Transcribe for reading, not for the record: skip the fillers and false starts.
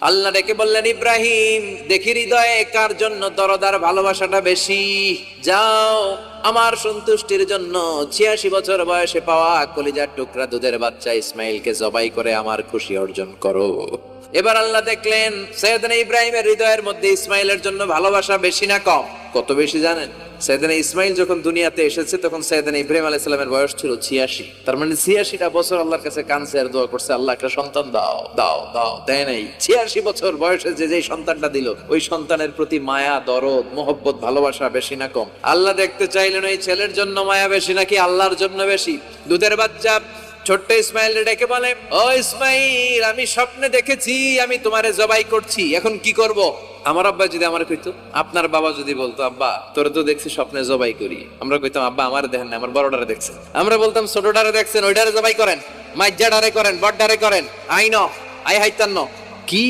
আল্লাহ ডেকে বললেন, ইব্রাহিম দেখি হৃদয়ে কার জন্য দরদার ভালোবাসাটা বেশি। যাও আমার সন্তুষ্টির জন্য 86 বছর বয়সে পাওয়া কলিজার টুকরা দুধের বাচ্চা ইসমাইলকে জবাই করে আমার খুশি অর্জন করো। এবার আল্লাহ দেখলেন সৈয়দনা ইব্রাহিমের হৃদয়ের মধ্যে ইসমাইলের জন্য ভালোবাসা বেশি না কম? কত বেশি জানেন? সৈয়দনা ইসমাইল যখন দুনিয়াতে এসেছে তখন সৈয়দনা ইব্রাহিম আলাইহিস সালামের বয়স ছিল 86। তার মানে 86টা বছর আল্লাহর কাছে কাঁদছে আর দোয়া করছে, আল্লাহ একটা সন্তান দাও দাও দাও, দেয় নাই। 86 বছর বয়সে যে সন্তানটা দিল, ওই সন্তানের প্রতি মায়া, দরদ, মোহব্বত, ভালোবাসা বেশি না কম? আল্লাহ দেখতে চাইলেন এই ছেলের জন্য মায়া বেশি নাকি আল্লাহর জন্য বেশি। দুধের বাচ্চা ছোট্ট ইসমাইল ডেকে বলে, ও ইসমাইল, আমি স্বপ্নে দেখেছি আমি তোমারে জবাই করছি, এখন কি করব? আমার আব্বা যদি আমার কইতো, আপনার বাবা যদি বলতো, আব্বা তোরে তো দেখছি স্বপ্নে জবাই করি, আমরা কইতাম আব্বা আমার দেখেন না, আমার বড়টারে দেখছেন। আমরা বলতাম ছোটটারে দেখছেন, ওইটারে জবাই করেন, মাইজ্জাটারে করেন, বড়টারে করেন, আই ন আই হাইতান্ন কি